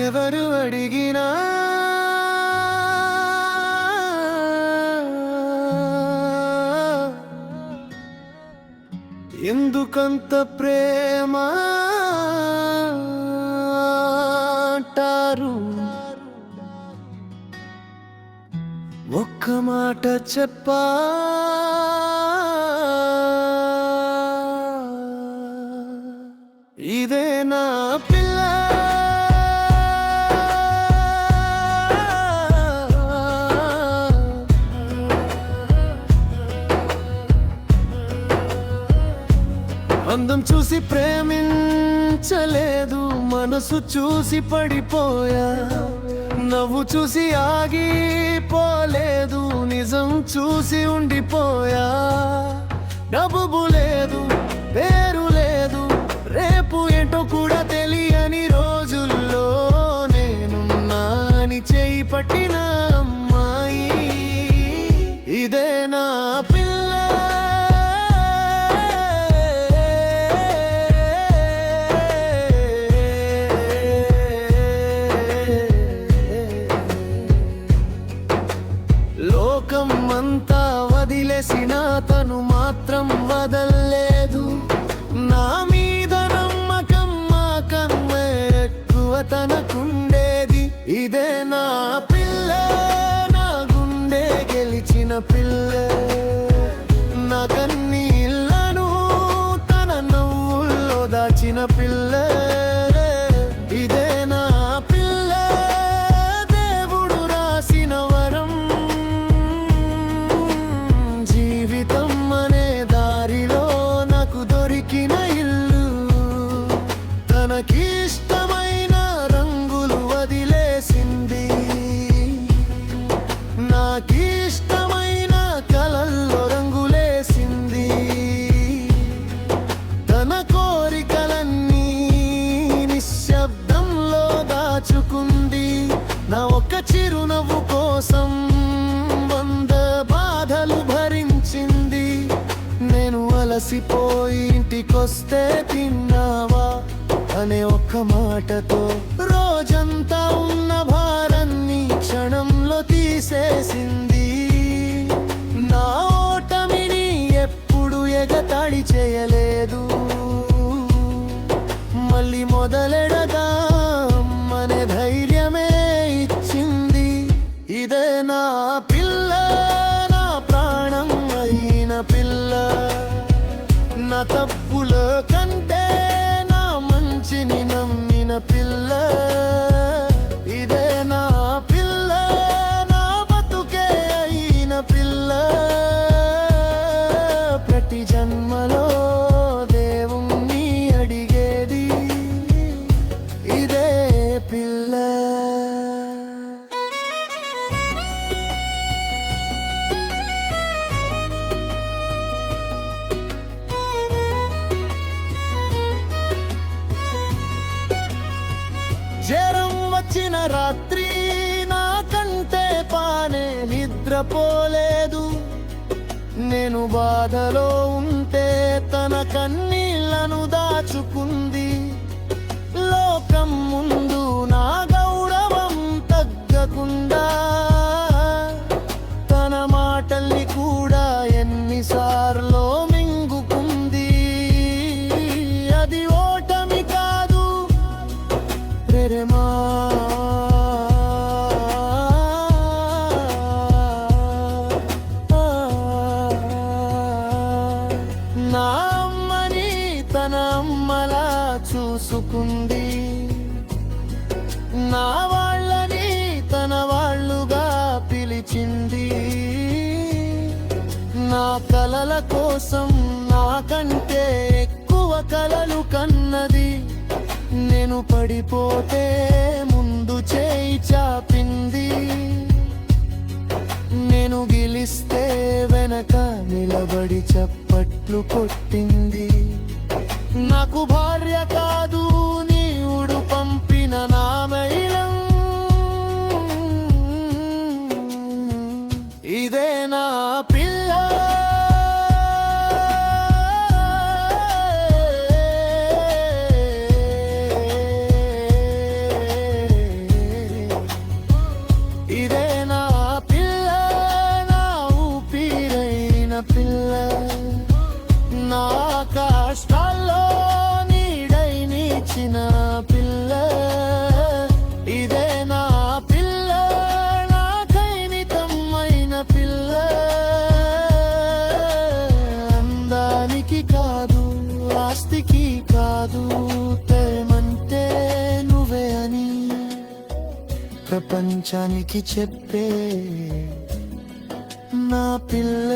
ఎవరు అడిగినా ఎందుకంత ప్రేమ అంటారు. ఒక్క మాట చెప్పా, ఇదే నా పిల్ల. అందం చూసి ప్రేమించలేదు, మనసు చూసి పడిపోయా. నవ్వు చూసి ఆగిపోలేదు, నిజం చూసి ఉండిపోయా. డబ్బు లేదు, పేరు లేదు, రేపు ఏంటో కూడా తెలియని రోజుల్లో నేనున్నా అని చేయి పట్టిన అమ్మాయి ఇదే నా పిల్ల. లోకం అంతా వదిలేసిన తను మాత్రం వదల్లేదు. నా మీద నమ్మకం మాకన్నా ఎక్కువ తనకుండేది. ఇదే నా పిల్ల, నా గుండె గెలిచిన పిల్ల. నా కన్నీళ్లను తన నవ్వుల్లో దాచిన పిల్ల. ఇదే నా పిల్ల, దేవుడు రాసిన వరం. జీవితం అనే దారిలో నాకు దొరికిన ఇల్లు. తనకిష్టమైన రంగులు వదిలేసింది, నాకిష్టమైన కలల్లో రంగులేసింది. తన కోరికలన్నీ నిశ్శబ్దంలో దాచుకుంది. నా ఒక్క చిరునవ్వు కోసం 100 బాధలు భరించింది. నేను అలసిపోయి ఇంటికొస్తే తిన్నావా అనే ఒక్క మాటతో రోజంతా ఉన్న భారాన్ని క్షణంలో తీసేసింది. నా ఓటమిని ఎప్పుడు ఎగతాళి చేయలేదు. మళ్ళీ మొదలెడదాం అనే ధైర్యమే ఇచ్చింది. ఇదే నా పిల్ల, నా ప్రాణం అయిన పిల్ల. నా తప్పుల కంటే నా మంచిని నమ్మిన పిల్ల. ఇదే నా పిల్ల, నా బతుకే అయిన పిల్ల. ప్రతి జన్మలో దేవుణ్ణి అడిగేది ఇదే పిల్ల. జ్వరం వచ్చిన రాత్రి నాకంటే పానే నిద్రపోలేదు. నేను బాధలో ఉంటే తన కన్నీళ్లను దాచుకుంది. లోకం ముందు నా గౌరవం తగ్గకుండా తన మాటల్ని కూడా ఎన్నిసార్లు మింగుకుంది. అది ఓటమి కాదు, ప్రేమ. నా అమ్మని తన అమ్మలా చూసుకుంది. నా వాళ్ళని తన వాళ్ళుగా పిలిచింది. నా కలల కోసం నాకంటే ఎక్కువ కలలు కన్నది. నేను పడిపోతే ముందు చేయి చాపింది. నేను గెలిస్తే వెనక నిలబడి చప్పట్లు కొట్టింది. నాకు భార్య కాదు నీవుడు పంపిన నా మహిళం. ఇదే నా పిల్ల. ప్రపంచానికి చెప్పే నా పిల్ల